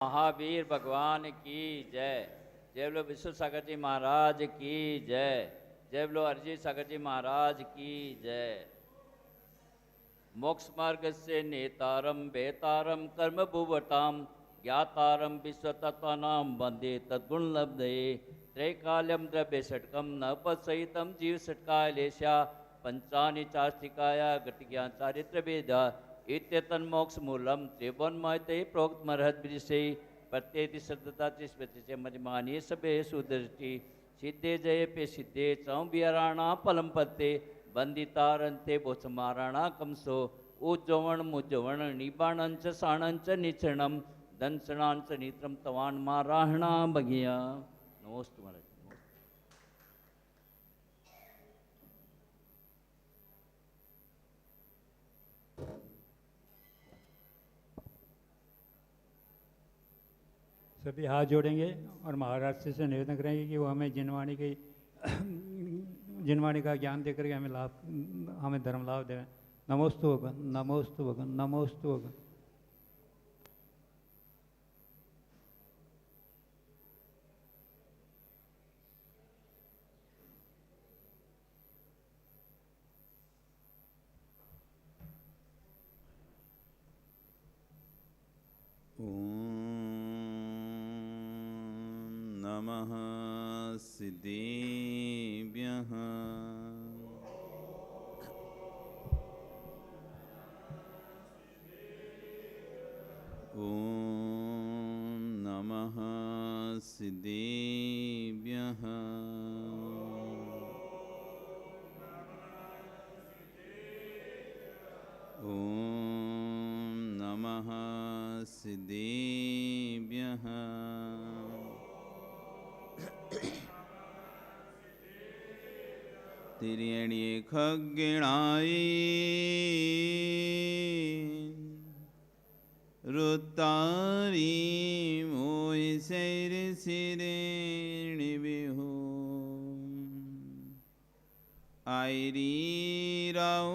महावीर भगवान की जय। जय बोलो विश्व सागर जी महाराज की जय। जय बोलो अरिजीत सागर जी महाराज की जय। मोक्ष मार्ग से नेतारम बेतारम कर्म भुवताम ज्ञातारम विश्व तत्वानाम वंदे तद्गुण लब्धे त्रैकाल्यम द्रव्य षटकम न पसहितम जीव षटकालेशा पंचानि चास्तिकाया गतिज्ञान चारित्र वेदा इत्यतन मोक्ष मूलम त्रिभुवनमयते प्रोक्तमर्हत विषय प्रत्येति श्रद्धता स्मृति से मजमानी सबे सुदृष्टि सिद्धे जय पे सिद्धे चौ बिहराणा फलम पत्ते बंदितारंते बोसमाराणा कमसो उज्जवण मुज्जवण निबाणंच साणंच निचणम दंसणांच नित्रम तवान माराहणा बगिया। नमोस्तु महाराज। सभी हाथ जोड़ेंगे और महाराज से निवेदन करेंगे कि वो हमें जिनवाणी का ज्ञान देकर के हमें धर्म लाभ देवें। नमोस्तु भगवान, नमोस्तु भगवान, नमोस्तु भगवान। नमः सिद्धेभ्यः। ॐ नमः सिद्धेभ्यः। ॐ नमः सिद्धेभ्यः। तिर्यणिये खग्गिणाय रुत्तारी मोहिशैरशिरेणिविहो आयरी राउ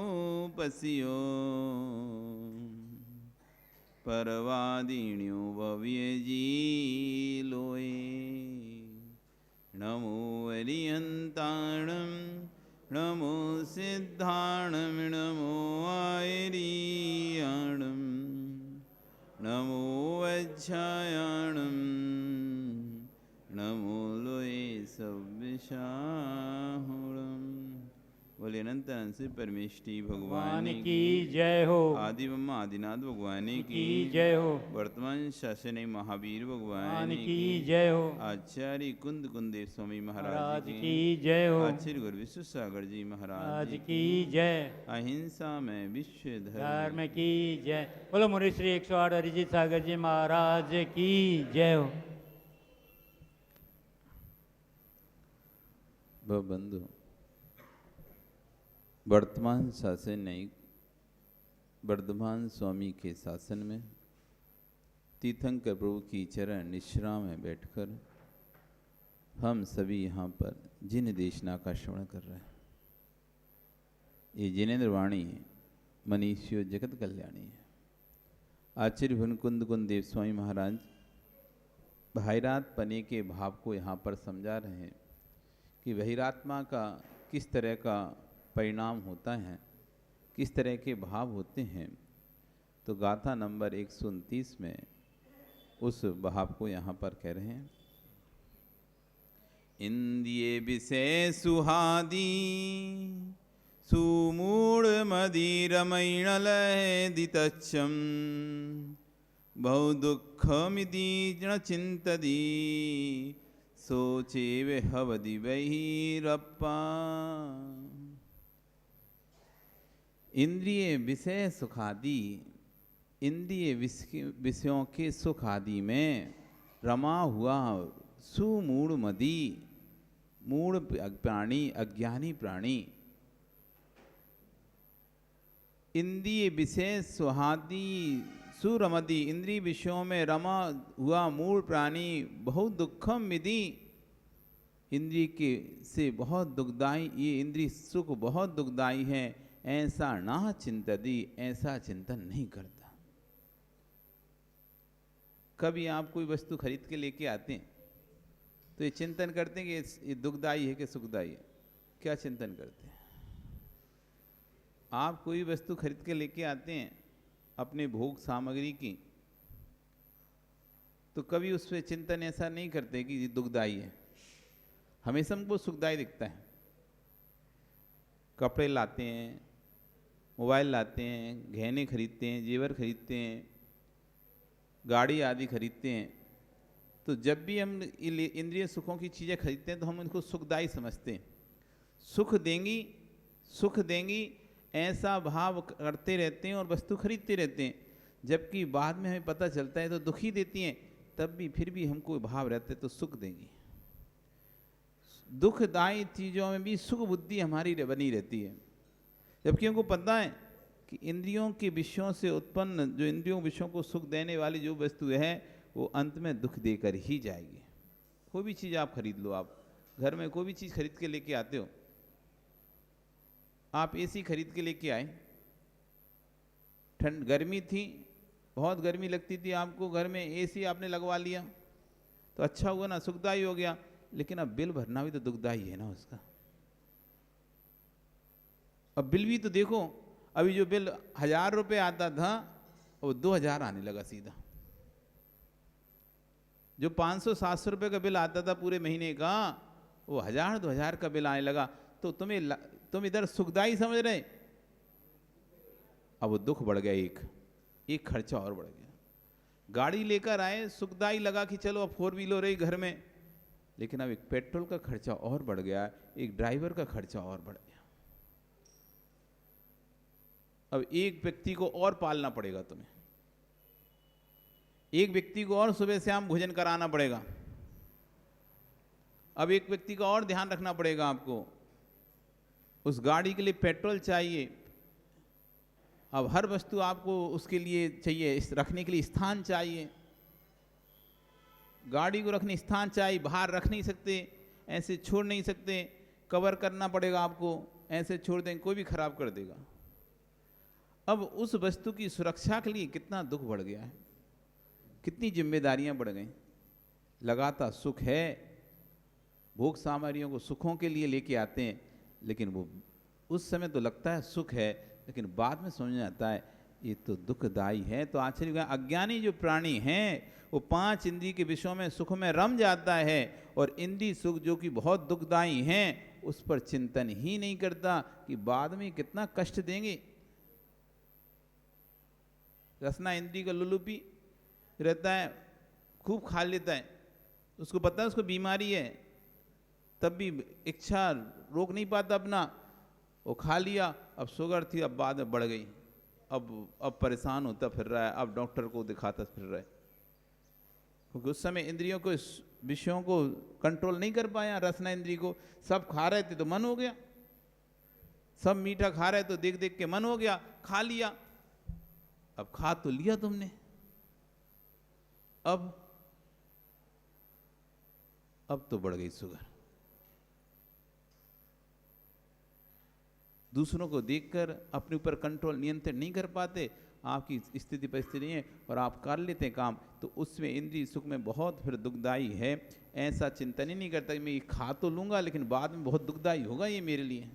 पसियो परवादिन्यो भव्यजी लोए नमो वरियन्ताणं नमो सिद्धाणं नमो आयरीयाणं नमो वज्झायाणं नमो लोये सव्यसाहुणम्। बोले अनंत से परमेष्टि भगवान की जय हो। आदि ब्रह्मा आदिनाथ भगवान की जय हो। वर्तमान शासन महावीर भगवान की जय हो। आचार्य कुंद कुंदेव स्वामी महाराज की जय हो। आचार्य गुरु विश्व सागर जी महाराज की जय। अहिंसा में विश्व धर्म की जय। बोलो मुनि श्री 108 अरिजीत सागर जी महाराज की जय हो। बंधु वर्तमान शासन न्यायिक वर्धमान स्वामी के शासन में तीर्थंकर प्रभु की चरण निश्रा में बैठकर हम सभी यहाँ पर जिन देशना का श्रवण कर रहे हैं, ये जिनेन्द्र वाणी मनीषियो जगत कल्याणी है। आचार्य भुवन कुंद कुंदेव स्वामी महाराज बहिरात पने के भाव को यहाँ पर समझा रहे हैं कि बहिरात्मा का किस तरह का परिणाम होता है, किस तरह के भाव होते हैं। तो गाथा नंबर 129 में उस भाव को यहाँ पर कह रहे हैं। इंद्रिय विषय सुहादी सुमूढ़ मदिरमैणलयदितच्छं बहु दुःखमिति न चिन्तति सोचे हवदि बहिरप्पा। इंद्रिय विषय सुखादि, इंद्रिय विषयों के सुख आदि में रमा हुआ सुमूढ़ मदी, मूढ़ प्राणी, अज्ञानी प्राणी, इंद्रिय विषय सुहादी सुरमदी, इंद्रिय विषयों में रमा हुआ मूढ़ प्राणी बहुत दुखम विधि, इंद्रिय के से बहुत दुखदाई, ये इंद्रिय सुख बहुत दुखदाई है, ऐसा ना चिंतती, ऐसा चिंतन नहीं करता। कभी आप कोई वस्तु खरीद के लेके आते हैं तो ये चिंतन करते हैं कि ये दुखदाई है कि सुखदाई है? क्या चिंतन करते हैं? आप कोई वस्तु खरीद के लेके आते हैं अपने भोग सामग्री की, तो कभी उस पर चिंतन ऐसा नहीं करते कि ये दुखदाई है, हमेशा हमको सुखदाई दिखता है। कपड़े लाते हैं, मोबाइल लाते हैं, गहने खरीदते हैं, जेवर खरीदते हैं, गाड़ी आदि खरीदते हैं, तो जब भी हम इंद्रिय सुखों की चीज़ें खरीदते हैं तो हम उनको सुखदायी समझते हैं। सुख देंगी, सुख देंगी, ऐसा भाव करते रहते हैं और वस्तु खरीदते रहते हैं, जबकि बाद में हमें पता चलता है तो दुखी देती हैं, तब भी फिर भी हमको भाव रहते तो सुख देंगी। दुखदायी चीज़ों में भी सुख बुद्धि हमारी बनी रहती है, जबकि हमको पता है कि इंद्रियों के विषयों से उत्पन्न जो इंद्रियों विषयों को सुख देने वाली जो वस्तु है वो अंत में दुख देकर ही जाएगी। कोई भी चीज़ आप खरीद लो, आप घर में कोई भी चीज़ खरीद के लेके आते हो, आप एसी खरीद के लेके आए, ठंड गर्मी थी, बहुत गर्मी लगती थी आपको, घर में एसी आपने लगवा लिया तो अच्छा हुआ ना, सुखदायी हो गया, लेकिन अब बिल भरना भी तो दुखदायी है ना उसका। अब बिल भी तो देखो, अभी जो बिल 1000 रुपये आता था वो 2000 आने लगा सीधा। जो 500-700 रुपये का बिल आता था पूरे महीने का, वो 1000-2000 का बिल आने लगा। तो तुम इधर सुखदायी समझ रहे, अब वो दुख बढ़ गया, एक खर्चा और बढ़ गया। गाड़ी लेकर आए, सुखदायी लगा कि चलो अब 4 व्हीलर रही घर में, लेकिन अब एक पेट्रोल का खर्चा और बढ़ गया, एक ड्राइवर का खर्चा और बढ़ गया। अब एक व्यक्ति को और पालना पड़ेगा तुम्हें, एक व्यक्ति को और सुबह शाम भोजन कराना पड़ेगा, अब एक व्यक्ति का और ध्यान रखना पड़ेगा आपको, उस गाड़ी के लिए पेट्रोल चाहिए, अब हर वस्तु आपको उसके लिए चाहिए, रखने के लिए स्थान चाहिए, गाड़ी को रखने स्थान चाहिए, बाहर रख नहीं सकते, ऐसे छोड़ नहीं सकते, कवर करना पड़ेगा आपको, ऐसे छोड़ देंगे कोई भी खराब कर देगा। अब उस वस्तु की सुरक्षा के लिए कितना दुख बढ़ गया है, कितनी जिम्मेदारियां बढ़ गई। लगातार सुख है, भोग सामग्रियों को सुखों के लिए लेके आते हैं, लेकिन वो उस समय तो लगता है सुख है, लेकिन बाद में समझ में आता है ये तो दुखदायी है। तो आश्चर्य, अज्ञानी जो प्राणी हैं वो 5 इंद्रिय के विषयों में सुख में रम जाता है, और इंद्रिय सुख जो कि बहुत दुखदायी हैं उस पर चिंतन ही नहीं करता कि बाद में कितना कष्ट देंगे। रसना इंद्रिय का लुलुपी रहता है, खूब खा लेता है, उसको पता है उसको बीमारी है, तब भी इच्छा रोक नहीं पाता अपना, वो खा लिया, अब शुगर थी, अब बाद में बढ़ गई, अब परेशान होता फिर रहा है, अब डॉक्टर को दिखाता फिर रहा है, क्योंकि उस समय इंद्रियों को विषयों को कंट्रोल नहीं कर पाया। रसना इंद्रिय को सब खा रहे थे तो मन हो गया, सब मीठा खा रहे तो देख देख के मन हो गया, खा लिया, अब खा तो लिया तुमने, अब तो बढ़ गई शुगर। दूसरों को देखकर अपने ऊपर कंट्रोल नियंत्रण नहीं कर पाते, आपकी स्थिति परिस्थिति है और आप कर लेते हैं काम, तो उसमें इंद्रिय सुख में बहुत फिर दुखदायी है। ऐसा चिंतन ही नहीं करता कि मैं ये खा तो लूँगा लेकिन बाद में बहुत दुखदायी होगा ये मेरे लिए,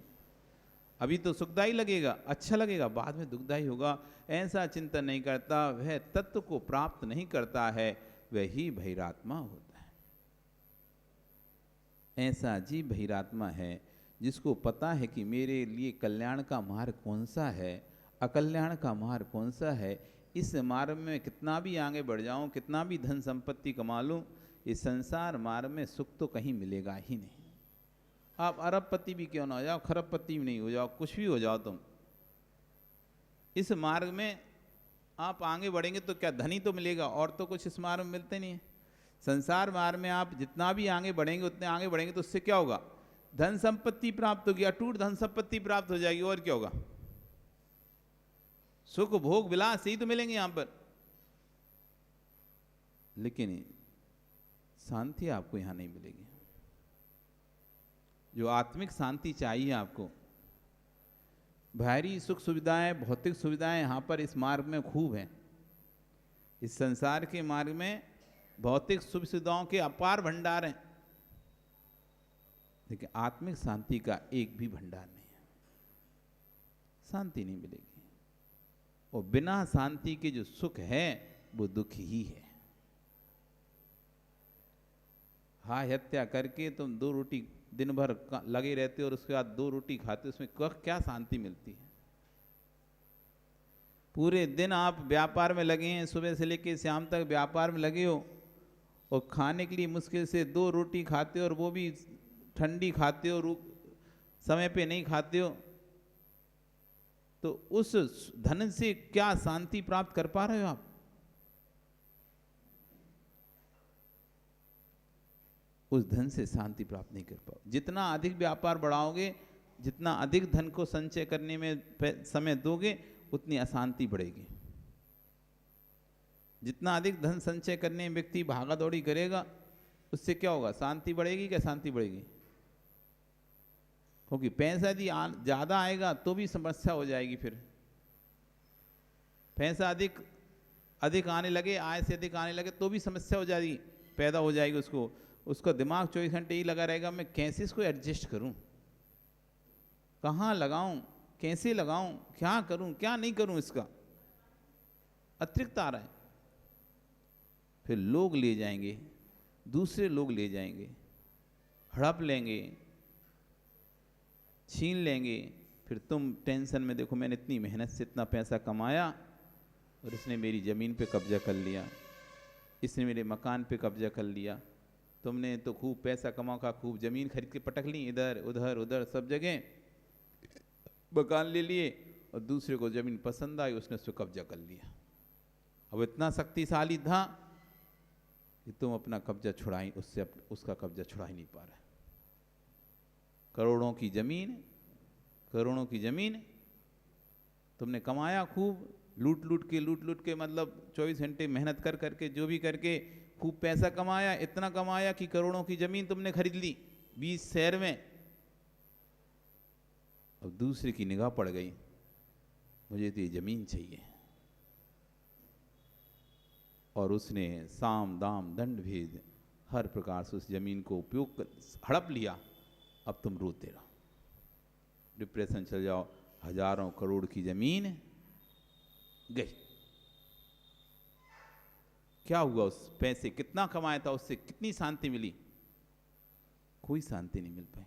अभी तो सुखदायी लगेगा, अच्छा लगेगा, बाद में दुखदायी होगा, ऐसा चिंतन नहीं करता। वह तत्व को प्राप्त नहीं करता है, वही बहिरात्मा होता है। ऐसा जीव बहिरात्मा है जिसको पता है कि मेरे लिए कल्याण का मार्ग कौन सा है, अकल्याण का मार्ग कौन सा है। इस मार्ग में कितना भी आगे बढ़ जाऊं, कितना भी धन संपत्ति कमा लूं, इस संसार मार्ग में सुख तो कहीं मिलेगा ही नहीं। आप अरबपति भी क्यों ना हो जाओ, खरबपति भी नहीं हो जाओ, कुछ भी हो जाओ तुम, इस मार्ग में आप आगे बढ़ेंगे तो क्या धनी तो मिलेगा, और तो कुछ इस मार्ग में मिलते नहीं है। संसार मार्ग में आप जितना भी आगे बढ़ेंगे उतने आगे बढ़ेंगे तो उससे क्या होगा, धन संपत्ति प्राप्त होगी, अटूट धन संपत्ति प्राप्त हो जाएगी, और क्या होगा, सुख भोग विलास ही तो मिलेंगे यहां पर, लेकिन शांति आपको यहां नहीं मिलेगी। जो आत्मिक शांति चाहिए आपको, बाहरी सुख सुविधाएं भौतिक सुविधाएं यहां पर इस मार्ग में खूब हैं, इस संसार के मार्ग में भौतिक सुख सुविधाओं के अपार भंडार हैं, लेकिन आत्मिक शांति का एक भी भंडार नहीं है। शांति नहीं मिलेगी, और बिना शांति के जो सुख है वो दुख ही है। हाय हत्या करके तुम 2 रोटी दिन भर लगे रहते हो और उसके बाद 2 रोटी खाते हो, उसमें क्या शांति मिलती है? पूरे दिन आप व्यापार में लगे हैं, सुबह से लेकर शाम तक व्यापार में लगे हो, और खाने के लिए मुश्किल से 2 रोटी खाते हो, और वो भी ठंडी खाते हो, समय पे नहीं खाते हो, तो उस धन से क्या शांति प्राप्त कर पा रहे हो आप? उस धन से शांति प्राप्त नहीं कर पाओ। जितना अधिक व्यापार बढ़ाओगे, जितना अधिक धन को संचय करने में समय दोगे, उतनी अशांति बढ़ेगी। जितना अधिक धन संचय करने में व्यक्ति भागा दौड़ी करेगा, उससे क्या होगा? शांति बढ़ेगी क्या शांति बढ़ेगी? क्योंकि पैसा यदि ज़्यादा आएगा तो भी समस्या हो जाएगी। फिर पैसा अधिक आने लगे, आय से अधिक आने लगे तो भी समस्या हो जाएगी, पैदा हो जाएगी। उसका दिमाग 24 घंटे ही लगा रहेगा, मैं कैसे इसको एडजस्ट करूं, कहाँ लगाऊं, कैसे लगाऊं, क्या करूं, क्या नहीं करूं, इसका अतिरिक्त आ रहा है। फिर लोग ले जाएंगे, दूसरे लोग ले जाएंगे, हड़प लेंगे, छीन लेंगे। फिर तुम टेंशन में, देखो मैंने इतनी मेहनत से इतना पैसा कमाया और इसने मेरी ज़मीन पे कब्जा कर लिया, इसने मेरे मकान पे कब्जा कर लिया। तुमने तो खूब पैसा कमा का, खूब ज़मीन खरीद के पटक ली, इधर उधर सब जगह मकान ले लिए, और दूसरे को ज़मीन पसंद आई, उसने उस पर कब्जा कर लिया। अब इतना शक्तिशाली था कि तुम अपना कब्जा छुड़ाई, उसका कब्जा छुड़ा ही नहीं पा रहे। करोड़ों की ज़मीन तुमने कमाया खूब, लूट लूट के, मतलब 24 घंटे मेहनत करके, जो भी करके खूब पैसा कमाया, इतना कमाया कि करोड़ों की ज़मीन तुमने खरीद ली 20 शहर में। अब दूसरे की निगाह पड़ गई, मुझे तो ये ज़मीन चाहिए, और उसने साम दाम दंड भेद हर प्रकार से उस ज़मीन को उपयोग हड़प लिया। अब तुम रोते रहो, डिप्रेशन चल जाओ, हजारों करोड़ की ज़मीन गई। क्या हुआ? उस पैसे कितना कमाया था, उससे कितनी शांति मिली? कोई शांति नहीं मिल पाई।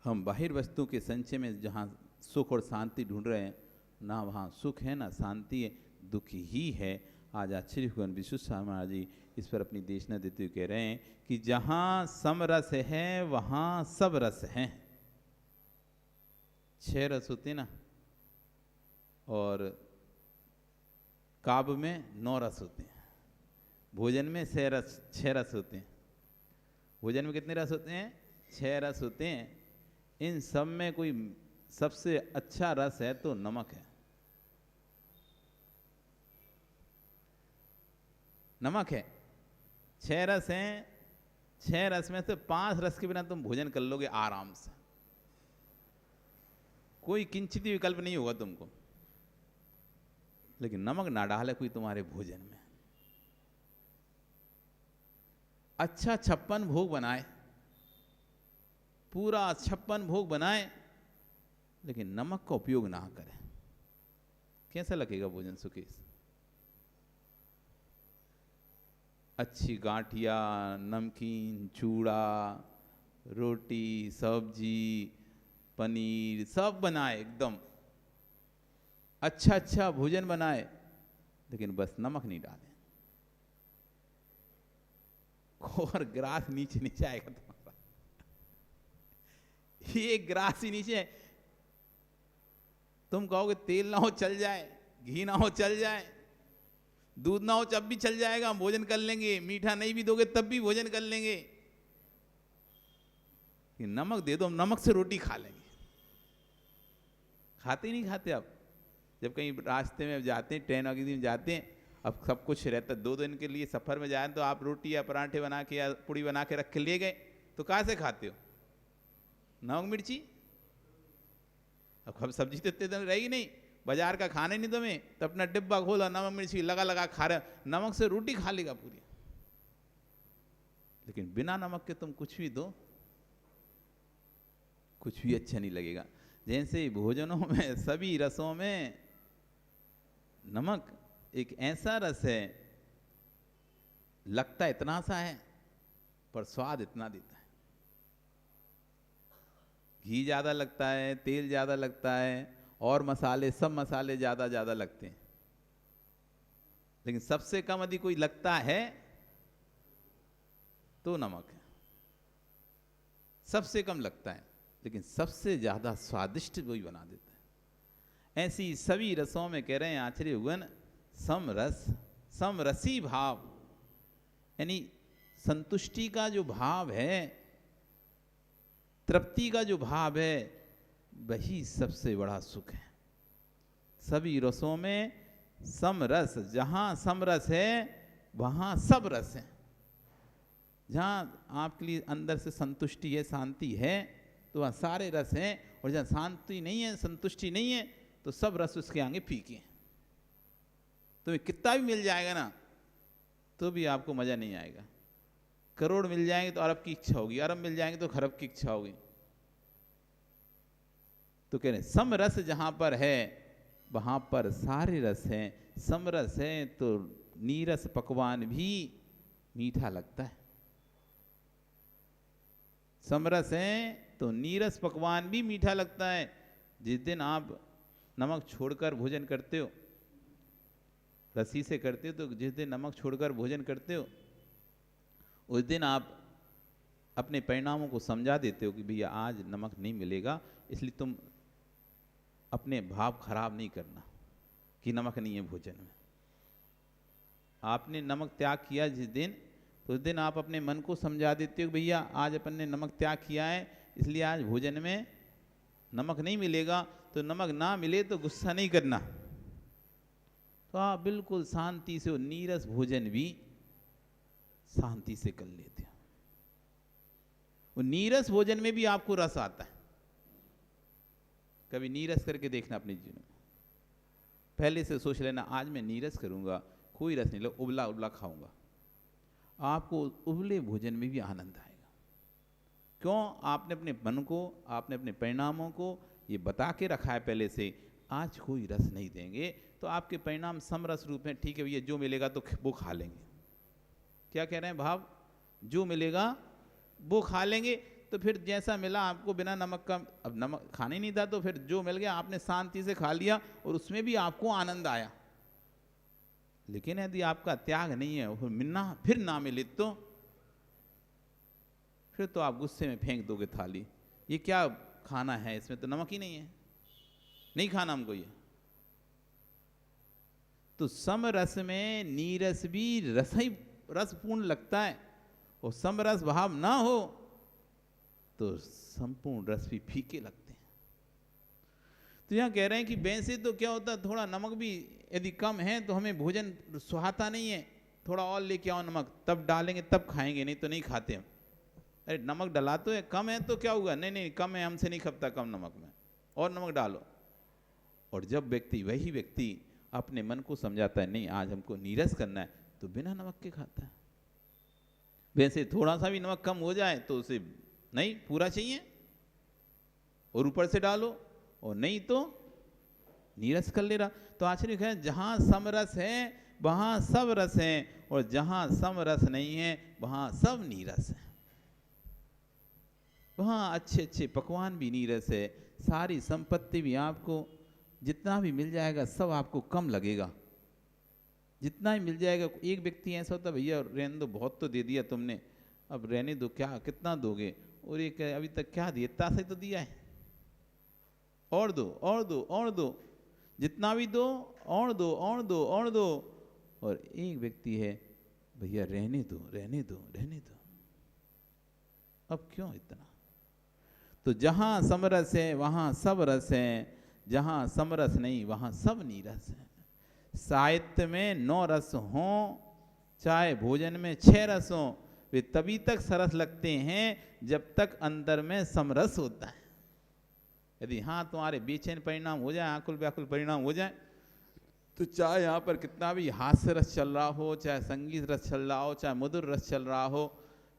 हम बाहिर वस्तु के संचय में जहाँ सुख और शांति ढूंढ रहे हैं, ना वहाँ सुख है ना शांति है, दुख ही है। आज आचार्य भगवान विश्वेश्वर स्वामी महाराज जी इस पर अपनी देशना देते हुए कह रहे हैं कि जहाँ समरस है वहाँ सब रस हैं। 6 रस होते ना, और काव्य में 9 रस होते हैं, भोजन में 6 रस होते हैं। भोजन में कितने रस होते हैं? 6 रस होते हैं। इन सब में कोई सबसे अच्छा रस है तो नमक है। नमक है। 6 रस हैं, 6 रस में से 5 रस के बिना तुम भोजन कर लोगे आराम से, कोई किंचित विकल्प नहीं होगा तुमको। लेकिन नमक ना डाले कोई तुम्हारे भोजन में, अच्छा 56 भोग बनाए, पूरा 56 भोग बनाए, लेकिन नमक का उपयोग ना करें, कैसा लगेगा भोजन सुकेश? अच्छी गांठिया, नमकीन, चूड़ा, रोटी, सब्जी, पनीर सब बनाए, एकदम अच्छा भोजन बनाए, लेकिन बस नमक नहीं डाले, और ग्रास नीचे नीचे आएगा तुम्हारा, ये ग्रास ही नीचे। तुम कहोगे तेल ना हो चल जाए, घी ना हो चल जाए, दूध ना हो तब भी चल जाएगा, भोजन कर लेंगे, मीठा नहीं भी दोगे तब भी भोजन कर लेंगे, कि नमक दे दो, हम नमक से रोटी खा लेंगे। खाते ही नहीं खाते आप। जब कहीं रास्ते में जाते हैं, ट्रेन वगैरह में जाते हैं, अब सब कुछ रहता है, 2 दिन के लिए सफ़र में जाए तो आप रोटी या पराठे बना के या पूड़ी बना के रख के लिए गए, तो कहाँ से खाते हो? नमक मिर्ची। अब सब्जी तो इतने दिन रहेगी नहीं, बाजार का खाने नहीं तुम्हें, तो अपना डिब्बा खोला, नमक मिर्ची लगा लगा खा रहे, नमक से रोटी खा लेगा पूरी। लेकिन बिना नमक के तुम कुछ भी दो, कुछ भी अच्छा नहीं लगेगा। जैसे भोजनों में, सभी रसों में नमक एक ऐसा रस है, लगता इतना सा है पर स्वाद इतना देता है। घी ज्यादा लगता है, तेल ज्यादा लगता है, और मसाले, सब मसाले ज्यादा ज्यादा लगते हैं, लेकिन सबसे कम यदि कोई लगता है तो नमक है। सबसे कम लगता है लेकिन सबसे ज्यादा स्वादिष्ट वही बना देता है। ऐसी सभी रसों में कह रहे हैं आचार्य भगवान, समरस, समरसी भाव, यानी संतुष्टि का जो भाव है, तृप्ति का जो भाव है, वही सबसे बड़ा सुख है। सभी रसों में समरस, जहां समरस है वहां सब रस है। जहां आपके लिए अंदर से संतुष्टि है, शांति है, तो वहां सारे रस हैं, और जहां शांति नहीं है, संतुष्टि नहीं है, तो सब रस उसके आगे फीके हैं। तुम्हें कितना भी मिल जाएगा ना, तो भी आपको मजा नहीं आएगा। करोड़ मिल जाएंगे तो अरब की इच्छा होगी, अरब मिल जाएंगे तो खरब की इच्छा होगी। तो कह रहे समरस जहां पर है वहां पर सारे रस हैं। समरस है तो नीरस पकवान भी मीठा लगता है। समरस है तो नीरस पकवान भी मीठा लगता है। जिस दिन आप नमक छोड़कर भोजन करते हो, रसी से करते हो, तो जिस दिन नमक छोड़कर भोजन करते हो, उस दिन आप अपने परिणामों को समझा देते हो कि भैया आज नमक नहीं मिलेगा, इसलिए तुम अपने भाव खराब नहीं करना कि नमक नहीं है भोजन में। आपने नमक त्याग किया जिस दिन, तो उस दिन आप अपने मन को समझा देते हो कि भैया आज अपन ने नमक त्याग किया है, इसलिए आज भोजन में नमक नहीं मिलेगा। तो नमक ना मिले तो गुस्सा नहीं करना, तो आप बिल्कुल शांति से, नीरस भोजन भी शांति से कर लेते हो। वो नीरस भोजन में भी आपको रस आता है। कभी नीरस करके देखना अपने जीवन में, पहले से सोच लेना आज मैं नीरस करूंगा, कोई रस नहीं लो, उबला उबला खाऊंगा। आपको उबले भोजन में भी आनंद आएगा। क्यों? आपने अपने मन को, आपने अपने परिणामों को ये बता के रखा है पहले से, आज कोई रस नहीं देंगे, तो आपके परिणाम समरस रूप में, ठीक है भैया जो मिलेगा तो वो खा लेंगे। क्या कह रहे हैं भाव? जो मिलेगा वो खा लेंगे। तो फिर जैसा मिला आपको बिना नमक का, अब नमक खाने नहीं था तो फिर जो मिल गया आपने शांति से खा लिया और उसमें भी आपको आनंद आया। लेकिन यदि आपका त्याग नहीं है, फिर ना मिले तो फिर तो आप गुस्से में फेंक दोगे थाली। ये क्या खाना है, इसमें तो नमक ही नहीं है, नहीं खाना हमको ये। तो समरस में नीरस भी रसपूर्ण लगता है, और समरस भाव ना हो तो संपूर्ण रस भी फीके लगते हैं। तो यहां कह रहे हैं कि वैसे तो क्या होता है, थोड़ा नमक भी यदि कम है तो हमें भोजन सुहाता नहीं है, थोड़ा और लेके आओ नमक, तब डालेंगे तब खाएंगे, नहीं तो नहीं खाते हम। अरे नमक डला तो है, कम है तो क्या हुआ, नहीं नहीं कम है, हमसे नहीं खपता कम नमक में, और नमक डालो। और जब वही व्यक्ति अपने मन को समझाता है नहीं आज हमको नीरस करना है, तो बिना नमक के खाता है। वैसे थोड़ा सा भी नमक कम हो जाए तो उसे नहीं पूरा चाहिए और ऊपर से डालो, और नहीं तो नीरस कर ले रहा। तो आचार्य कहे जहां समरस है वहां सब रस है, और जहां समरस नहीं है वहां सब नीरस है। वहां अच्छे अच्छे पकवान भी नीरस है, सारी संपत्ति भी आपको जितना भी मिल जाएगा सब आपको कम लगेगा। जितना ही मिल जाएगा, एक व्यक्ति ऐसा होता भैया रहने दो, बहुत तो दे दिया तुमने, अब रहने दो, क्या कितना दोगे, और एक अभी तक क्या दिया, इतना से तो दिया है, और दो और दो और दो, जितना भी दो और दो और दो और दो। और एक व्यक्ति है भैया रहने दो रहने दो रहने दो, अब क्यों इतना। तो जहां समरस है वहां सब रस है, जहां समरस नहीं वहां सब नीरस है। साहित्य में 9 रस हों, चाहे भोजन में 6 रस हों, वे तभी तक सरस लगते हैं जब तक अंदर में समरस होता है। यदि हाँ तुम्हारे बेचैन परिणाम हो जाए, आकुल व्याकुल परिणाम हो जाए, तो चाहे यहाँ पर कितना भी हास्य रस चल रहा हो, चाहे संगीत रस चल रहा हो, चाहे मधुर रस चल रहा हो,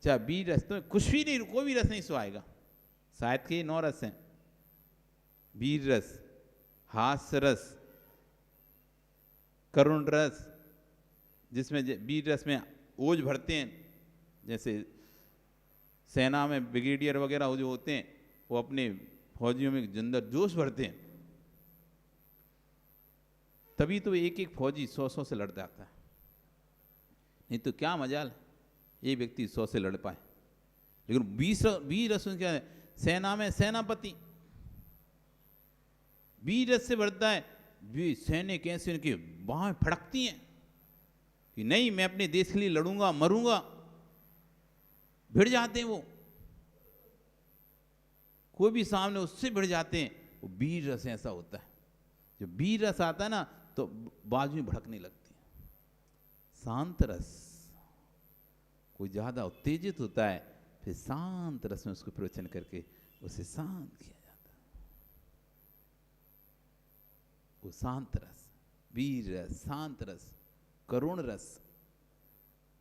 चाहे वीर रस, तो कुछ भी नहीं, कोई भी रस नहीं सुहाएगा। साहित्य के 9 रस हैं, वीर रस, हास्य रस, करुण रस, जिसमें वीर रस में ओज भरते हैं, जैसे सेना में ब्रिगेडियर वगैरह जो होते हैं वो अपने फौजियों में अंदर जोश भरते हैं, तभी तो एक एक फौजी 100 से लड़ जाता है। नहीं तो क्या मजाल ये व्यक्ति 100 से लड़ पाए। लेकिन 20 वीर रस क्या है, सेना में सेनापति वीर रस से बढ़ता है। सैनिक ऐसे उनकी बाहें फड़कती हैं कि नहीं मैं अपने देश के लिए लड़ूंगा, मरूंगा, भिड़ जाते हैं वो, कोई भी सामने उससे भिड़ जाते हैं। वो वीर रस ऐसा होता है, जो वीर रस आता है ना तो बाजू में भड़कने लगती है। शांत रस कोई ज्यादा उत्तेजित होता है, फिर शांत रस में उसको प्रवचन करके उसे शांत किया जाता है। वो शांत रस, वीर रस, शांत रस, करुण रस,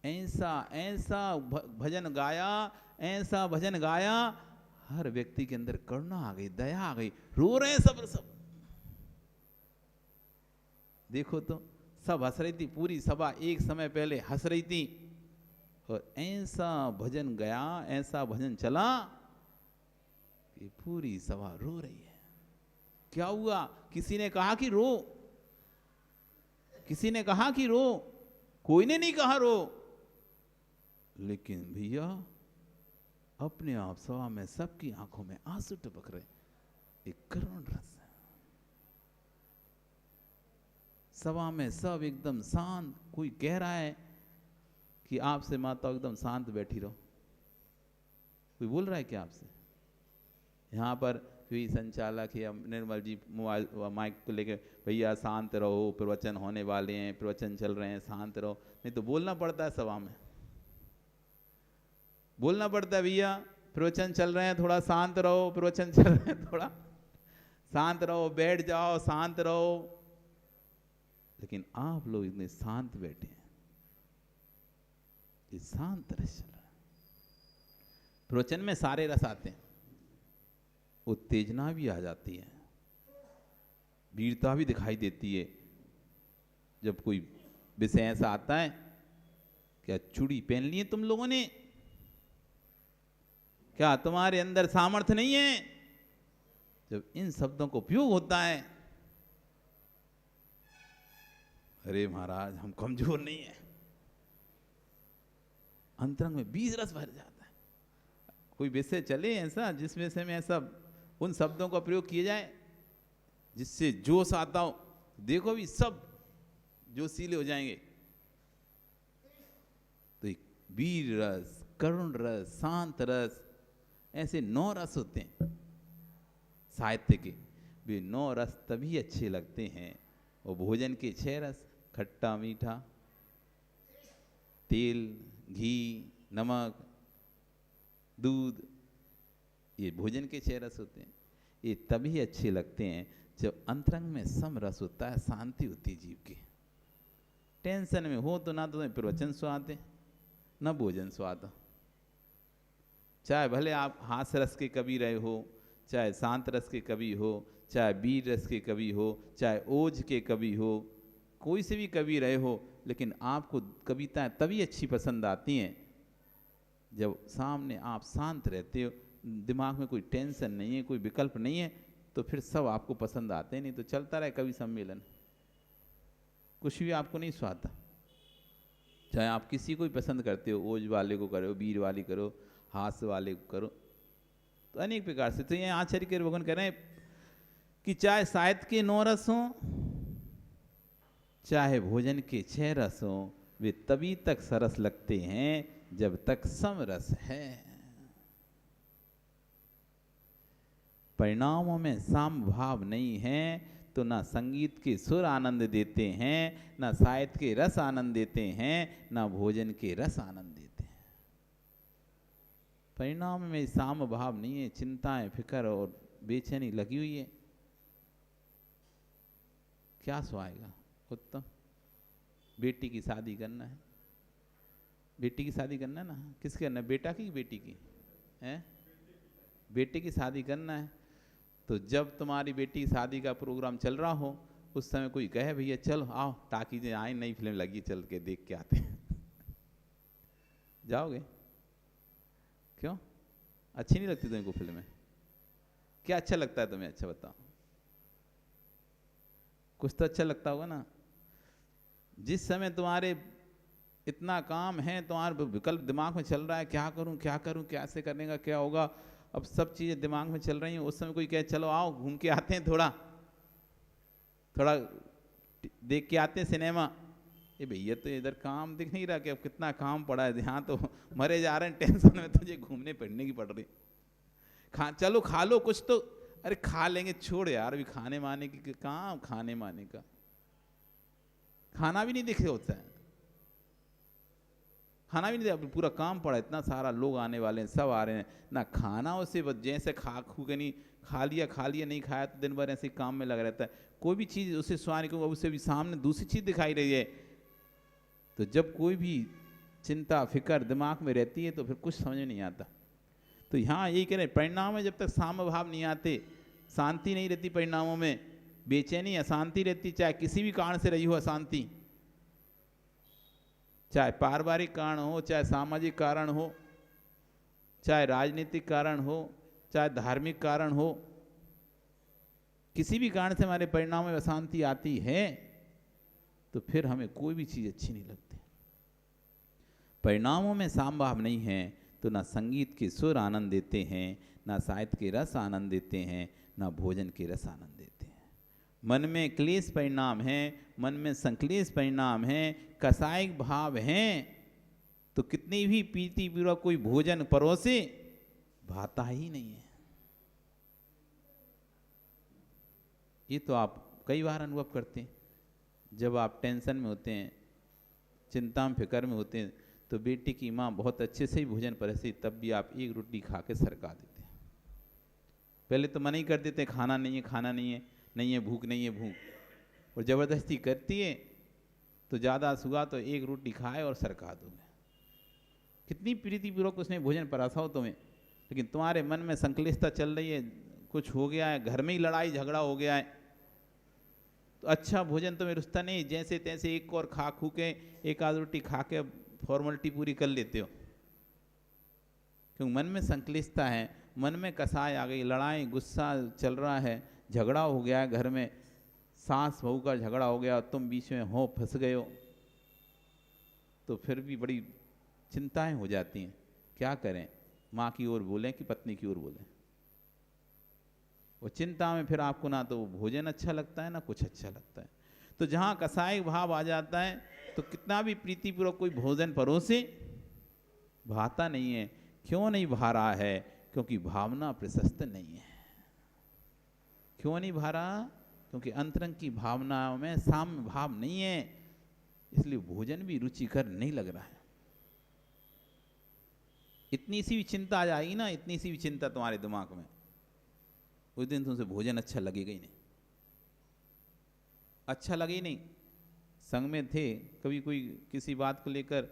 ऐसा ऐसा भजन गाया, ऐसा भजन गाया, हर व्यक्ति के अंदर करुणा आ गई, दया आ गई, रो रहे हैं सब। देखो तो सब हंस रही थी, पूरी सभा एक समय पहले हंस रही थी, और ऐसा भजन गया, ऐसा भजन चला कि पूरी सभा रो रही है। क्या हुआ? किसी ने कहा कि रो, किसी ने कहा कि रो, कोई ने नहीं कहा रो, लेकिन भैया अपने आप सभा में सबकी आंखों में आंसू टपक रहे। एक करुण रस है। सभा में सब एकदम शांत, कोई कह रहा है कि आपसे माता एकदम शांत बैठी रहो, कोई बोल रहा है क्या आपसे? यहाँ पर कोई संचालक या निर्मल जी मोबाइल माइक को लेके, भैया शांत रहो, प्रवचन होने वाले हैं, प्रवचन चल रहे हैं, शांत रहो। नहीं तो बोलना पड़ता है सभा में, बोलना पड़ता है, भैया प्रवचन चल रहे हैं, थोड़ा शांत रहो, प्रवचन चल रहे हैं, थोड़ा शांत रहो, बैठ जाओ, शांत रहो। लेकिन आप लोग इतने शांत बैठे हैं, ये शांत रस चल रहा है। प्रवचन में सारे रस आते हैं, उत्तेजना भी आ जाती है, वीरता भी दिखाई देती है। जब कोई विषय ऐसा आता है, क्या चूड़ी पहन ली है तुम लोगों ने? क्या तुम्हारे अंदर सामर्थ्य नहीं है? जब इन शब्दों का उपयोग होता है, अरे महाराज हम कमजोर नहीं है, अंतरंग में बीज रस भर जाता है। कोई विषय चले ऐसा जिस विषय में ऐसा उन शब्दों का प्रयोग किया जाए जिससे जोश आता हो, देखो भी सब जोशीले हो जाएंगे। तो एक वीर रस, करुण रस, शांत रस, ऐसे 9 रस होते हैं साहित्य के। वे 9 रस तभी अच्छे लगते हैं। और भोजन के 6 रस, खट्टा मीठा, तेल, घी, नमक, दूध, ये भोजन के 6 रस होते हैं। ये तभी अच्छे लगते हैं जब अंतरंग में सम रस होता है, शांति होती है जीव की। टेंशन में हो तो ना तो प्रवचन स्वाद ना भोजन स्वाद। चाहे भले आप हास्य रस के कवि रहे हो, चाहे शांत रस के कवि हो, चाहे वीर रस के कवि हो, चाहे ओज के कवि हो, कोई से भी कवि रहे हो, लेकिन आपको कविताएं तभी अच्छी पसंद आती हैं जब सामने आप शांत रहते हो, दिमाग में कोई टेंशन नहीं है, कोई विकल्प नहीं है, तो फिर सब आपको पसंद आते हैं। नहीं तो चलता रहे कवि सम्मेलन, कुछ भी आपको नहीं सुहाता। चाहे आप किसी को भी पसंद करते हो, ओज वाले को करो, वीर वाली करो, हास्य वाले को करो, तो अनेक प्रकार से। तो ये आचार्य के भगवान कह रहे हैं कि चाहे साहित्य के 9 रस हों, चाहे भोजन के 6 रस हों, वे तभी तक सरस लगते हैं जब तक सम रस है। परिणामों में साम भाव नहीं है तो ना संगीत के सुर आनंद देते हैं, ना साहित्य के रस आनंद देते हैं, ना भोजन के रस आनंद देते हैं। परिणाम में साम भाव नहीं है, चिंताएं, फिक्र और बेचैनी लगी हुई है, क्या सुहाएगा? उत्तम, बेटी की शादी करना है, बेटी की शादी करना है ना, किसकी करना है, बेटा की बेटी की है? बेटे की शादी करना है। तो जब तुम्हारी बेटी की शादी का प्रोग्राम चल रहा हो, उस समय कोई कहे भैया चलो आओ टाकी से आए, नई फिल्म लगी, चल के देख के आते हैं जाओगे? क्यों? अच्छी नहीं लगती तुमको फिल्में? क्या अच्छा लगता है तुम्हें? अच्छा बताओ, कुछ तो अच्छा लगता होगा ना। जिस समय तुम्हारे इतना काम है, तुम्हारा विकल्प दिमाग में चल रहा है, क्या करूं क्या करूं, कैसे करने का क्या होगा, अब सब चीज़ें दिमाग में चल रही हैं, उस समय कोई कहे चलो आओ घूम के आते हैं, थोड़ा थोड़ा देख के आते हैं सिनेमा, ये भैया तो इधर काम दिख नहीं रहा कि अब कितना काम पड़ा है, यहाँ तो मरे जा रहे हैं टेंशन में, तुझे घूमने फिरने की पड़ रही, चलो खा लो कुछ तो, अरे खा लेंगे, छोड़ यार अभी खाने माने की कहाँ, खाने माने का खाना भी नहीं दिखे होता है, खाना भी नहीं दिया, पूरा काम पड़ा, इतना सारा लोग आने वाले हैं, सब आ रहे हैं ना, खाना उसे जैसे खा खू के नहीं, खा लिया नहीं खाया तो दिन भर ऐसे काम में लगा रहता है, कोई भी चीज़ उसे स्वाद को, उसे भी सामने दूसरी चीज़ दिखाई रही है। तो जब कोई भी चिंता फिक्र दिमाग में रहती है तो फिर कुछ समझ में नहीं आता। तो यहाँ यही कह रहे हैं, परिणाम में जब तक साम्य भाव नहीं आते, शांति नहीं रहती, परिणामों में बेचैनी अशांति रहती, चाहे किसी भी कारण से रही हो अशांति, चाहे पारिवारिक कारण हो, चाहे सामाजिक कारण हो, चाहे राजनीतिक कारण हो, चाहे धार्मिक कारण हो, किसी भी कारण से हमारे परिणाम में अशांति आती है तो फिर हमें कोई भी चीज़ अच्छी नहीं लगती। परिणामों में सामभाव नहीं है तो ना संगीत के सुर आनंद देते हैं, ना साहित्य के रस आनंद देते हैं, ना भोजन के रस आनंद देते हैं। मन में क्लेश परिणाम है, मन में संक्लेश परिणाम है, कसायिक भाव हैं तो कितनी भी पीती पूर्वक कोई भोजन परोसे भाता ही नहीं है। ये तो आप कई बार अनुभव करते हैं, जब आप टेंशन में होते हैं, चिंता में फिक्र में होते हैं, तो बेटी की माँ बहुत अच्छे से ही भोजन परोसी, तब भी आप एक रोटी खा के सरका देते हैं। पहले तो मना ही कर देते हैं, खाना नहीं है, खाना नहीं है, नहीं है भूख, नहीं है भूख, और ज़बरदस्ती करती है तो ज़्यादा सुगा तो एक रोटी खाए और सरका दोगे। कितनी प्रीतिपूर्वक उसने भोजन परासा हो तुम्हें, लेकिन तुम्हारे मन में संक्लिष्टता चल रही है, कुछ हो गया है, घर में ही लड़ाई झगड़ा हो गया है, तो अच्छा भोजन तुम्हें रुचता नहीं, जैसे तैसे एक और खा खू के एक आध रोटी खा के फॉर्मेलिटी पूरी कर लेते हो, क्योंकि मन में संक्लिष्टता है, मन में कसाय आ गई, लड़ाई गुस्सा चल रहा है, झगड़ा हो गया है घर में, सास बहू का झगड़ा हो गया, तुम बीच में हो फंस गए हो, तो फिर भी बड़ी चिंताएं हो जाती हैं। क्या करें, माँ की ओर बोलें कि पत्नी की ओर बोलें? वो चिंता में फिर आपको ना तो भोजन अच्छा लगता है ना कुछ अच्छा लगता है। तो जहाँ कसाई भाव आ जाता है तो कितना भी प्रीतिपूर्वक कोई भोजन परोसे भाता नहीं है। क्यों नहीं भा रहा है? क्योंकि भावना प्रशस्त नहीं है। क्यों नहीं भा रहा? क्योंकि अंतरंग की भावनाओं में साम्य भाव नहीं है, इसलिए भोजन भी रुचिकर नहीं लग रहा है। इतनी सी भी चिंता आ जाएगी ना, इतनी सी भी चिंता तुम्हारे दिमाग में, उस दिन तुमसे भोजन अच्छा लगेगा ही नहीं, अच्छा लगे ही नहीं। संग में थे, कभी कोई किसी बात को लेकर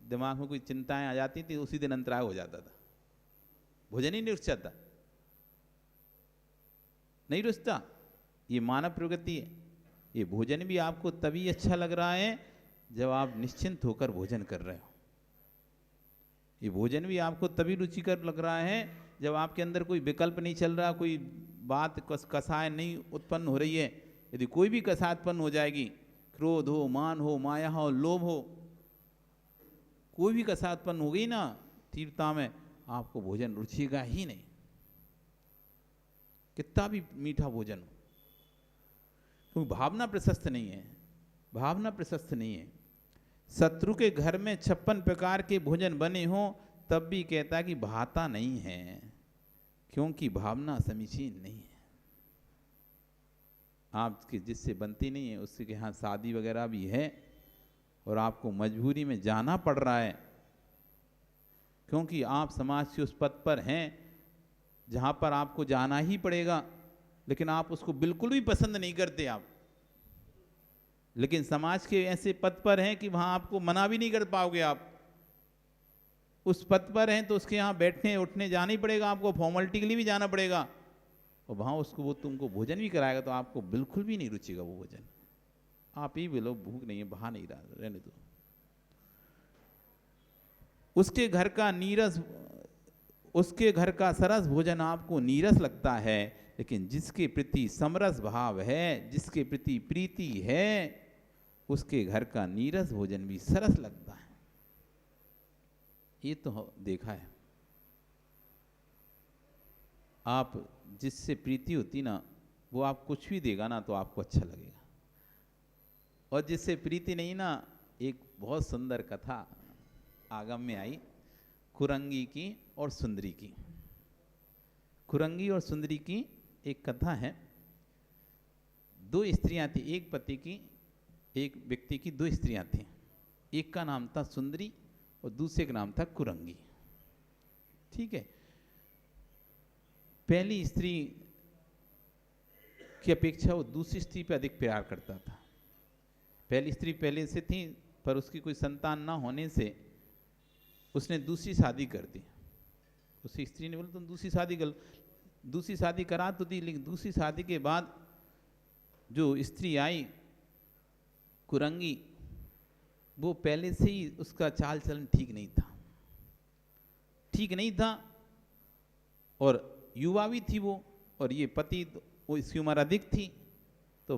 दिमाग में कोई चिंताएं आ जाती थी, उसी दिन अंतराय हो जाता था, भोजन ही नहीं रुच जाता, नहीं रुचता। ये मानव प्रवृत्ति है। ये भोजन भी आपको तभी अच्छा लग रहा है जब आप निश्चिंत होकर भोजन कर रहे हो। ये भोजन भी आपको तभी रुचिकर लग रहा है जब आपके अंदर कोई विकल्प नहीं चल रहा, कोई बात कसाय नहीं उत्पन्न हो रही है। यदि कोई भी कसाय उत्पन्न हो जाएगी, क्रोध हो, मान हो, माया हो, लोभ हो, कोई भी कसाय उत्पन्न हो गई ना तीव्रता में, आपको भोजन रुचिगा ही नहीं, कितना भी मीठा भोजन हो, क्योंकि भावना प्रशस्त नहीं है। भावना प्रशस्त नहीं है। शत्रु के घर में 56 प्रकार के भोजन बने हों तब भी कहता है कि भाता नहीं है, क्योंकि भावना समीचीन नहीं है। आपके जिससे बनती नहीं है, उससे के यहाँ शादी वगैरह भी है और आपको मजबूरी में जाना पड़ रहा है, क्योंकि आप समाज के उस पद पर हैं जहाँ पर आपको जाना ही पड़ेगा, लेकिन आप उसको बिल्कुल भी पसंद नहीं करते आप, लेकिन समाज के ऐसे पद पर हैं कि वहाँ आपको मना भी नहीं कर पाओगे। आप उस पद पर हैं तो उसके यहाँ बैठने उठने जाना ही पड़ेगा, आपको फॉर्मेलिटी के लिए भी जाना पड़ेगा, और वहाँ उसको वो तुमको भोजन भी कराएगा तो आपको बिल्कुल भी नहीं रुचेगा वो भोजन। आप ही बोलो भूख नहीं है, बहा नहीं रहा, रहने दो। उसके घर का नीरस, उसके घर का सरस भोजन आपको नीरस लगता है, लेकिन जिसके प्रति समरस भाव है, जिसके प्रति प्रीति है, उसके घर का नीरस भोजन भी सरस लगता है। ये तो देखा है। आप जिससे प्रीति होती ना, वो आप कुछ भी देगा ना तो आपको अच्छा लगेगा, और जिससे प्रीति नहीं ना, एक बहुत सुंदर कथा आगम में आई कुरंगी की और सुंदरी की। कुरंगी और सुंदरी की एक कथा है। दो स्त्रियां थी, एक पति की, एक व्यक्ति की दो स्त्रियां थी। एक का नाम था सुंदरी और दूसरे का नाम था कुरंगी। ठीक है। पहली स्त्री की अपेक्षा वो दूसरी स्त्री पे अधिक प्यार करता था। पहली स्त्री पहले से थी, पर उसकी कोई संतान ना होने से उसने दूसरी शादी कर दी। उस स्त्री ने बोला तुम दूसरी शादी करा तो दी, लेकिन दूसरी शादी के बाद जो स्त्री आई कुरंगी, वो पहले से ही उसका चाल चलन ठीक नहीं था, और युवा भी थी वो, और ये पति वो इसकी उम्र अधिक थी, तो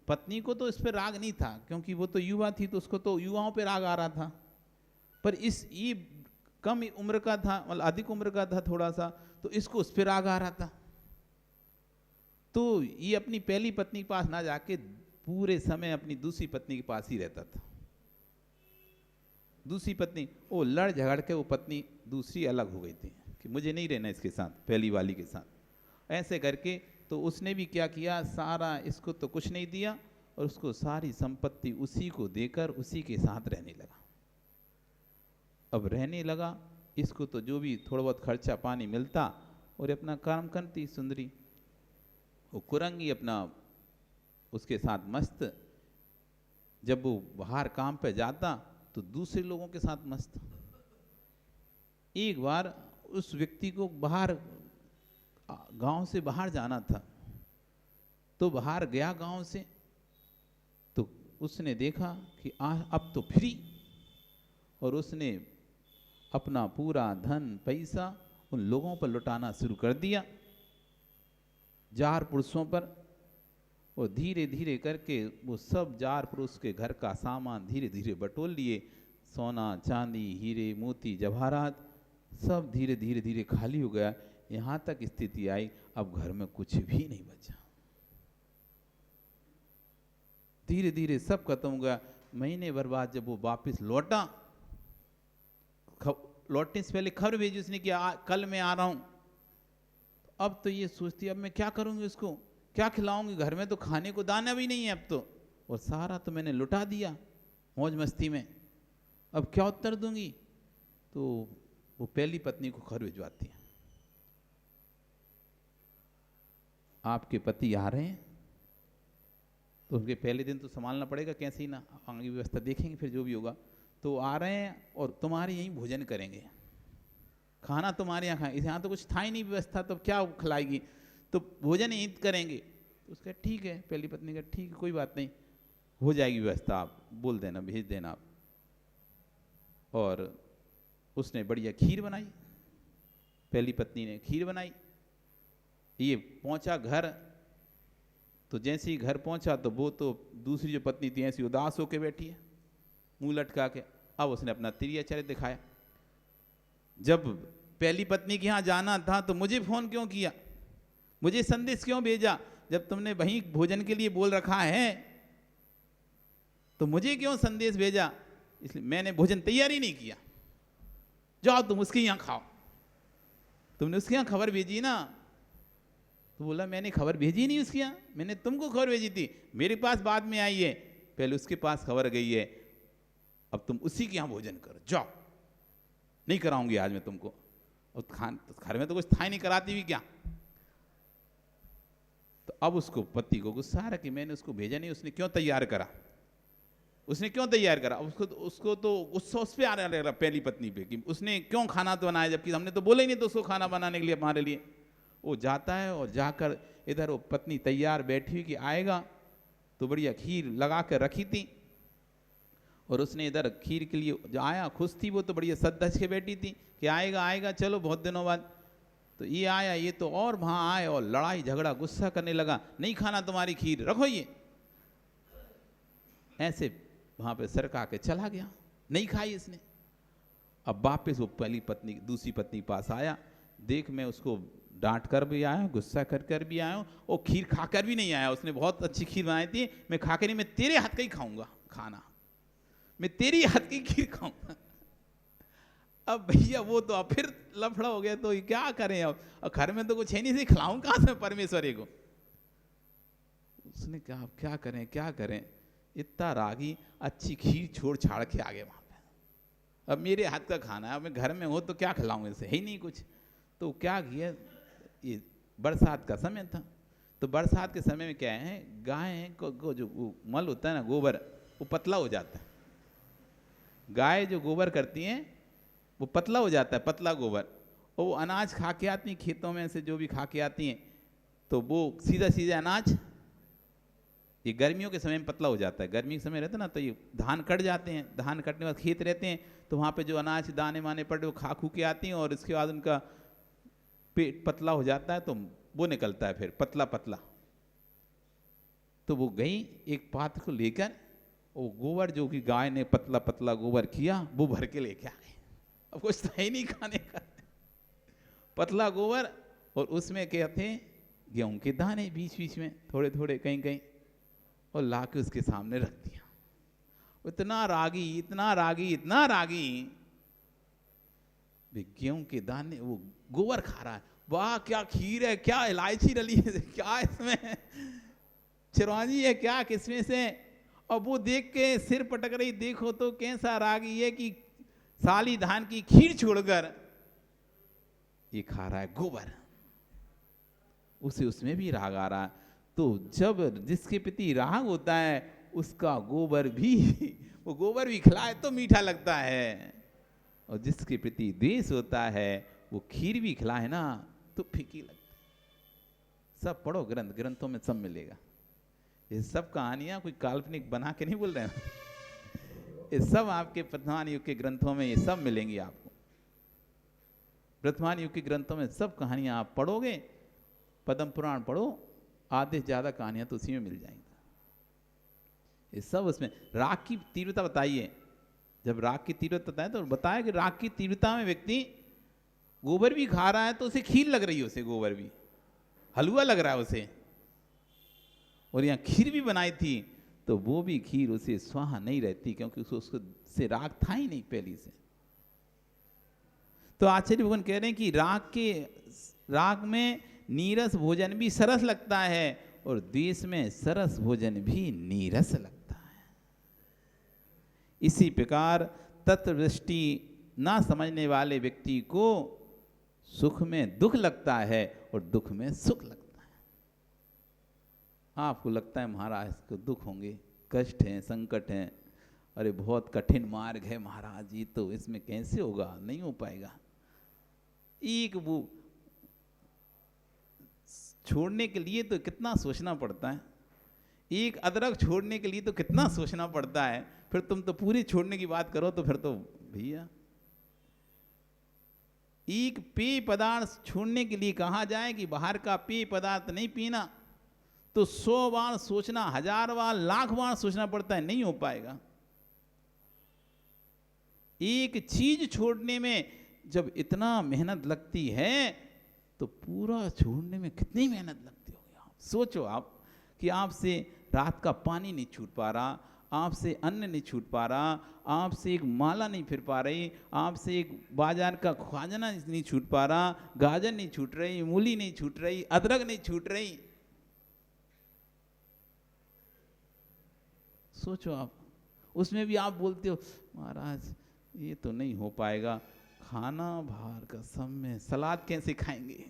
पत्नी को तो इस पर राग नहीं था, क्योंकि वो तो युवा थी, तो उसको तो युवाओं पे राग आ रहा था। पर ये कम उम्र का था, मतलब अधिक उम्र का था थोड़ा सा, तो इसको उस पर राग आ रहा था। तो ये अपनी पहली पत्नी के पास ना जाके पूरे समय अपनी दूसरी पत्नी के पास ही रहता था। दूसरी पत्नी वो लड़ झगड़ के वो पत्नी दूसरी अलग हो गई थी कि मुझे नहीं रहना इसके साथ, पहली वाली के साथ। ऐसे करके तो उसने भी क्या किया, सारा इसको तो कुछ नहीं दिया, और उसको सारी संपत्ति उसी को देकर उसी के साथ रहने लगा। अब रहने लगा, इसको तो जो भी थोड़ा बहुत खर्चा पानी मिलता और अपना काम करती सुंदरी। वो कुरंगी अपना उसके साथ मस्त, जब वो बाहर काम पे जाता तो दूसरे लोगों के साथ मस्त। एक बार उस व्यक्ति को बाहर गांव से बाहर जाना था, तो बाहर गया गांव से, तो उसने देखा कि अब तो फ्री, और उसने अपना पूरा धन पैसा उन लोगों पर लुटाना शुरू कर दिया, जार पुरुषों पर। और धीरे धीरे करके वो सब जार पुरुष के घर का सामान धीरे धीरे बटोर लिए। सोना चांदी हीरे मोती जवाहरात सब धीरे धीरे धीरे खाली हो गया। यहाँ तक स्थिति आई अब घर में कुछ भी नहीं बचा, धीरे धीरे सब खत्म हो गया। महीने भर बाद जब वो वापस लौटा, लौटने से पहले खबर भेजी उसने कि कल मैं आ रहा हूं। अब तो ये सोचती अब मैं क्या करूंगी, उसको क्या खिलाऊंगी, घर में तो खाने को दाना भी नहीं है अब तो, और सारा तो मैंने लुटा दिया मौज मस्ती में, अब क्या उत्तर दूंगी। तो वो पहली पत्नी को खबर भिजवाती है, आपके पति आ रहे हैं, तो उनके पहले दिन तो संभालना पड़ेगा कैसे ही ना, आगे व्यवस्था देखेंगे फिर जो भी होगा। तो आ रहे हैं और तुम्हारे यहीं भोजन करेंगे, खाना तुम्हारे यहाँ खाएं, यहाँ तो कुछ था ही नहीं व्यवस्था, तो क्या खिलाएगी, तो भोजन यहीं करेंगे। तो उसका ठीक है, पहली पत्नी का ठीक है, कोई बात नहीं, हो जाएगी व्यवस्था, आप बोल देना भेज देना आप। और उसने बढ़िया खीर बनाई, पहली पत्नी ने खीर बनाई। ये पहुंचा घर, तो जैसे ही घर पहुंचा तो वो तो दूसरी जो पत्नी थी ऐसी उदास होकर बैठी है मुंह लटका के। अब उसने अपना तिरिया चरित्र दिखाया, जब पहली पत्नी के यहाँ जाना था तो मुझे फोन क्यों किया, मुझे संदेश क्यों भेजा, जब तुमने वहीं भोजन के लिए बोल रखा है तो मुझे क्यों संदेश भेजा, इसलिए मैंने भोजन तैयार ही नहीं किया, जाओ तुम उसके यहाँ खाओ, तुमने उसके यहाँ खबर भेजी ना। तो बोला मैंने खबर भेजी नहीं उसके यहाँ, मैंने तुमको खबर भेजी थी, मेरे पास बाद में आई है, पहले उसके पास खबर गई है, अब तुम उसी के यहाँ भोजन करो, जाओ, नहीं कराऊंगी आज मैं तुमको। और घर में तो कुछ था ही नहीं, कराती भी क्या। तो अब उसको पति को गुस्सा आ रहा कि मैंने उसको भेजा नहीं, उसने क्यों तैयार करा, उसने क्यों तैयार करा। उसको तो गुस्सा उस पर आ रहा पहली पत्नी पे कि उसने क्यों खाना तो बनाया, जबकि हमने तो बोला ही नहीं तो उसको खाना बनाने के लिए हमारे लिए। वो जाता है और जाकर इधर वो पत्नी तैयार बैठी हुई कि आएगा, तो बढ़िया खीर लगा कर रखी थी, और उसने इधर खीर के लिए जो आया खुश थी, वो तो बढ़िया सज धज के बैठी थी कि आएगा आएगा चलो बहुत दिनों बाद। तो ये आया, ये तो और वहाँ आए और लड़ाई झगड़ा गुस्सा करने लगा, नहीं खाना तुम्हारी खीर, रखो ये। ऐसे वहाँ पे सरका के चला गया, नहीं खाई इसने। अब वापिस वो पहली पत्नी दूसरी पत्नी पास आया, देख मैं उसको डांट कर भी आया, गुस्सा कर भी आया हूँ, और खीर खाकर भी नहीं आया। उसने बहुत अच्छी खीर बनाई थी, मैं खा के नहीं, मैं तेरे हाथ का ही खाऊंगा खाना, मैं तेरी हाथ की खीर खाऊंगा। अब भैया वो तो अब फिर लफड़ा हो गया, तो ये क्या करें अब घर में तो कुछ है नहीं, से खिलाऊं कहां से परमेश्वर को। उसने कहा क्या करें क्या करें, इतना रागी, अच्छी खीर छोड़ छाड़ के आ गए वहां पे। अब मेरे हाथ का खाना है, अब मैं घर में हो तो क्या खिलाऊं इसे, है ही नहीं कुछ। तो क्या किया, ये बरसात का समय था, तो बरसात के समय में क्या है, गाय को जो मल होता है ना, गोबर, वो पतला हो जाता है। गाय जो गोबर करती हैं वो पतला हो जाता है, पतला गोबर, और वो अनाज खा के आती हैं खेतों में से, जो भी खा के आती हैं, तो वो सीधा सीधा अनाज, ये गर्मियों के समय में पतला हो जाता है। गर्मी के समय रहता है ना, तो ये धान कट जाते हैं, धान कटने के बाद खेत रहते हैं, तो वहाँ पे जो अनाज दाने वाने पड़े वो खा खू के आती हैं, और इसके बाद उनका पेट पतला हो जाता है, तो वो निकलता है फिर पतला पतला। तो वो गई एक पात्र को लेकर, वो गोबर जो कि गाय ने पतला पतला गोबर किया, वो भर के लेके आ गई। अब कुछ था ही नहीं खाने का, पतला गोबर, और उसमें क्या थे, गेहूं के दाने बीच बीच में थोड़े थोड़े कहीं कहीं, और ला के उसके सामने रख दिया। इतना रागी इतना रागी इतना रागी, गेहूं के दाने, वो गोबर खा रहा है, वाह क्या खीर है, क्या इलायची डली है, क्या इसमें चिरौंजी है, क्या किसमें से। और वो देख के सिर पटक रही, देखो तो कैसा रागी है कि साली धान की खीर छोड़कर ये खा रहा है गोबर, उसे उसमें भी राग आ रहा है। तो जब जिसके प्रति राग होता है उसका गोबर भी वो गोबर भी खिलाए तो मीठा लगता है, और जिसके प्रति द्वेष होता है वो खीर भी खिलाए ना तो फीकी लगती है। सब पढ़ो ग्रंथ, ग्रंथों में सब मिलेगा। ये सब कहानियां कोई काल्पनिक बना के नहीं बोल रहे हैं, ये सब आपके वर्तमान युग के ग्रंथों में ये सब मिलेंगी आपको। वर्तमान युग के ग्रंथों में सब कहानियां आप पढ़ोगे, पद्म पुराण पढ़ो, आधे ज्यादा कहानियां तो उसी में मिल जाएंगी। ये सब उसमें राग की तीव्रता बताइए, जब राग की तीव्रता बताए तो बताया कि राग की तीव्रता में व्यक्ति गोबर भी खा रहा है तो उसे खीर लग रही है, उसे गोबर भी हलवा लग रहा है उसे, और यहाँ खीर भी बनाई थी तो वो भी खीर उसे स्वाहा नहीं रहती, क्योंकि उसको से राग था ही नहीं पहली से। तो आचार्य भगवान कह रहे हैं कि राग में नीरस भोजन भी सरस लगता है, और द्वेष में सरस भोजन भी नीरस लगता है। इसी प्रकार तत्वदृष्टि ना समझने वाले व्यक्ति को सुख में दुख लगता है और दुख में सुख लगता है। आपको लगता है महाराज को दुख होंगे, कष्ट हैं, संकट हैं, अरे बहुत कठिन मार्ग है महाराज जी, तो इसमें कैसे होगा, नहीं हो पाएगा। एक वो छोड़ने के लिए तो कितना सोचना पड़ता है, एक अदरक छोड़ने के लिए तो कितना सोचना पड़ता है, फिर तुम तो पूरी छोड़ने की बात करो तो फिर तो भैया। एक पेय पदार्थ छोड़ने के लिए कहा जाए कि बाहर का पेय पदार्थ नहीं पीना, तो 100 बार सोचना, 1000 बार, लाख बार सोचना पड़ता है, नहीं हो पाएगा। एक चीज छोड़ने में जब इतना मेहनत लगती है तो पूरा छोड़ने में कितनी मेहनत लगती होगी। आप सोचो, आप कि आपसे रात का पानी नहीं छूट पा रहा, आपसे अन्न नहीं छूट पा रहा, आपसे एक माला नहीं फिर पा रही, आपसे एक बाजार का खजाना नहीं छूट पा रहा, गाजर नहीं छूट रही, मूली नहीं छूट रही, अदरक नहीं छूट रही। सोचो आप, उसमें भी आप बोलते हो महाराज ये तो नहीं हो पाएगा, खाना बाहर का सब में, सलाद कैसे खाएंगे?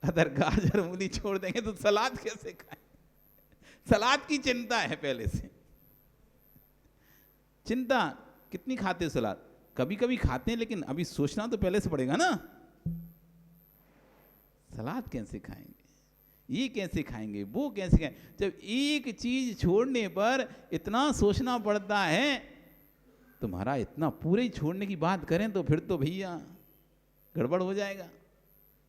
अगर गाजर मूली छोड़ देंगे तो सलाद कैसे खाएंगे? सलाद की चिंता है पहले से। चिंता कितनी खाते हो सलाद? कभी कभी खाते हैं, लेकिन अभी सोचना तो पहले से पड़ेगा ना। सलाद कैसे खाएंगे, ये कैसे खाएंगे, वो कैसे खाएंगे? जब एक चीज छोड़ने पर इतना सोचना पड़ता है तो महाराज इतना पूरे ही छोड़ने की बात करें तो फिर तो भैया गड़बड़ हो जाएगा।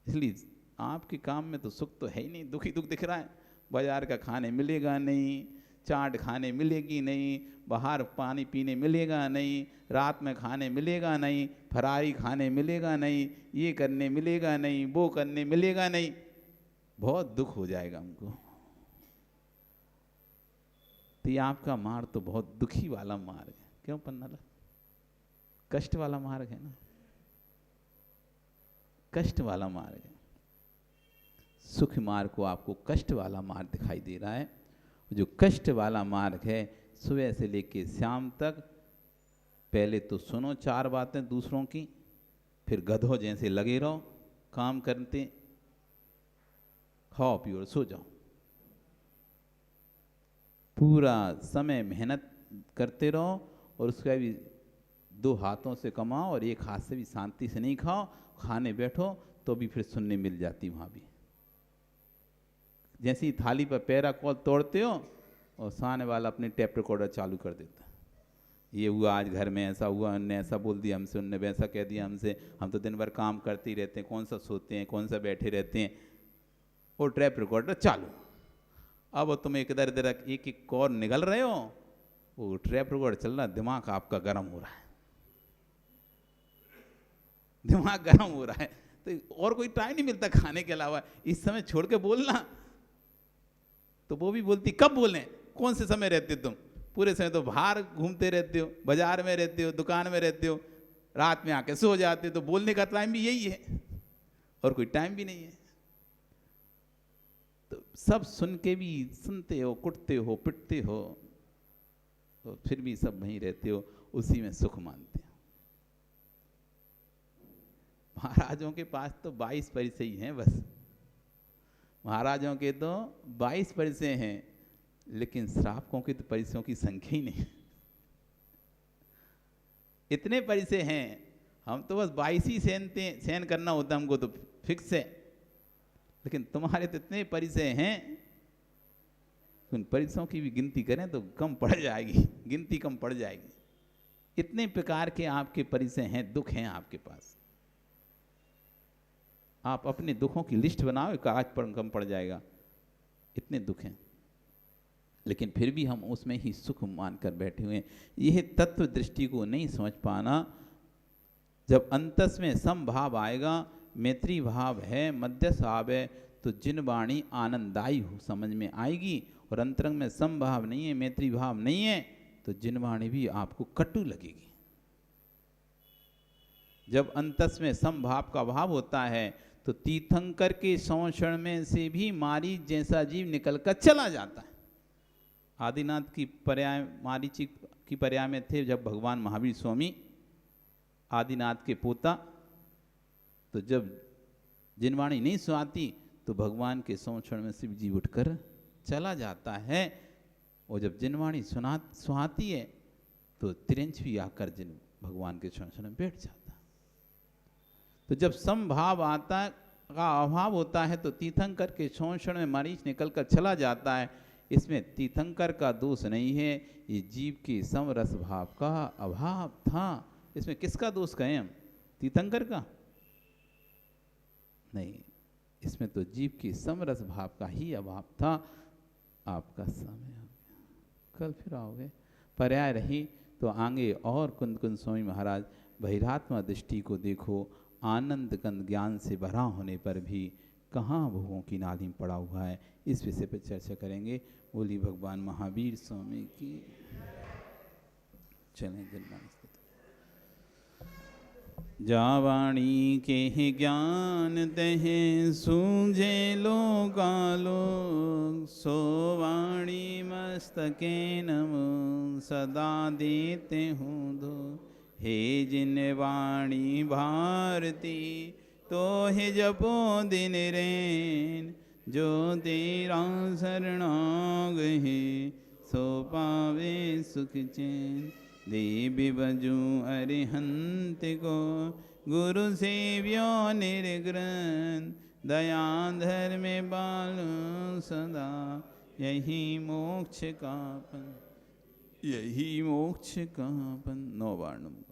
इसलिए आपके काम में तो सुख तो है ही नहीं, दुख ही दुख दिख रहा है। बाजार का खाने मिलेगा नहीं, चाट खाने मिलेगी नहीं, बाहर पानी पीने मिलेगा नहीं, रात में खाने मिलेगा नहीं, फरारी खाने मिलेगा नहीं, ये करने मिलेगा नहीं, वो करने मिलेगा नहीं, बहुत दुख हो जाएगा हमको। तो ये आपका मार्ग तो बहुत दुखी वाला मार्ग है। क्यों पन्नाला? कष्ट वाला मार्ग है ना, कष्ट वाला मार्ग है। सुख मार्ग को आपको कष्ट वाला मार्ग दिखाई दे रहा है। जो कष्ट वाला मार्ग है, सुबह से लेके शाम तक पहले तो सुनो 4 बातें दूसरों की, फिर गधों जैसे लगे रहो काम करते, खाओ पियो सो जाओ, पूरा समय मेहनत करते रहो और उसका भी 2 हाथों से कमाओ और 1 हाथ से भी शांति से नहीं खाओ। खाने बैठो तो भी फिर सुनने मिल जाती वहाँ भी। जैसे ही थाली पर पैरा कॉल तोड़ते हो और सामने वाला अपने टेप रिकॉर्डर चालू कर देता, ये हुआ आज घर में, ऐसा हुआ, उनने ऐसा बोल दिया हमसे, उनने वैसा कह दिया हमसे, हम तो दिन भर काम करते ही रहते हैं, कौन सा सोते हैं, कौन सा बैठे रहते हैं, और टेप रिकॉर्डर चालू। अब तुम एक इधर एक एक कॉल निगल रहे हो, वो टेप रिकॉर्डर चल रहा, दिमाग आपका गर्म हो रहा है, दिमाग गर्म हो रहा है। तो और कोई टाइम नहीं मिलता खाने के अलावा, इस समय छोड़ के बोलना। तो वो भी बोलती कब बोलें, कौन से समय रहते हो तुम? पूरे समय तो बाहर घूमते रहते हो, बाजार में रहते हो, दुकान में रहते हो, रात में आके सो जाते हो, तो बोलने का टाइम भी यही है और कोई टाइम भी नहीं है। तो सब सुन के भी सुनते हो, कुटते हो, पिटते हो, तो फिर भी सब वहीं रहते हो, उसी में सुख मानते हो। महाराजों के पास तो 22 परिचय ही हैं बस, महाराजों के तो 22 परिचय हैं, लेकिन श्रावकों के तो परिचयों की संख्या ही नहीं। इतने परिचय हैं, हम तो बस 22 ही सहन करना होता हमको तो फिक्स है, लेकिन तुम्हारे तो इतने परिचय हैं, उन परिचयों की भी गिनती करें तो कम पड़ जाएगी, गिनती कम पड़ जाएगी। इतने प्रकार के आपके परिचय हैं, दुख हैं आपके पास। आप अपने दुखों की लिस्ट बनाओ, कागज पर कम पड़ जाएगा, इतने दुख हैं, लेकिन फिर भी हम उसमें ही सुख मानकर बैठे हुए हैं। यह तत्व दृष्टि को नहीं समझ पाना। जब अंतस में समभाव आएगा, मैत्री भाव है, मध्यस्थ भाव है, तो जिन वाणी आनंददायी हो समझ में आएगी, और अंतरंग में समभाव नहीं है, मैत्री भाव नहीं है, तो जिन वाणी भी आपको कटु लगेगी। जब अंतस में समभाव का भाव होता है तो तीर्थंकर के संवरण में से भी मारीच जैसा जीव निकलकर चला जाता है। आदिनाथ की पर्याय मारीची की पर्याय में थे जब भगवान महावीर स्वामी आदिनाथ के पोता, तो जब जिनवाणी नहीं सुहाती तो भगवान के संवरण में से भी जीव उठकर चला जाता है, और जब जिनवाणी सुहाती है तो तिरंच भी आकर जिन भगवान के संवरण में बैठ जाता। तो जब समभाव आता का अभाव होता है तो तीर्थंकर के संवरण में मरीच निकलकर चला जाता है। इसमें तीर्थंकर का दोष नहीं है, ये जीव के समरस भाव का अभाव था। इसमें किसका दोष कहें हम? तीर्थंकर का नहीं, इसमें तो जीव के समरस भाव का ही अभाव था। आपका समय हो गया, कल फिर आओगे। पर्याय रही तो आगे और कुंद कुंद स्वामी महाराज बहिरात्मा दृष्टि को देखो, आनंद कंद ज्ञान से भरा होने पर भी कहाँ भोगों की नाली में पड़ा हुआ है, इस विषय पर चर्चा करेंगे। बोली भगवान महावीर स्वामी की। चलें जावाणी के ज्ञान दहे सूझे लोकालो, सोवाणी मस्तके नमो सदा देते हूँ दो। हे जिन वाणी भारती तो हे जपो दिन रैन, जो तेरा शरणागहि सो पावे सुख चैन। देवी बजू अरिहंत को गुरु सेव्यो निर्ग्रंथ, दया धर्म बालु सदा यही मोक्ष का पन, यही मोक्ष का पन। 9 वर्णम।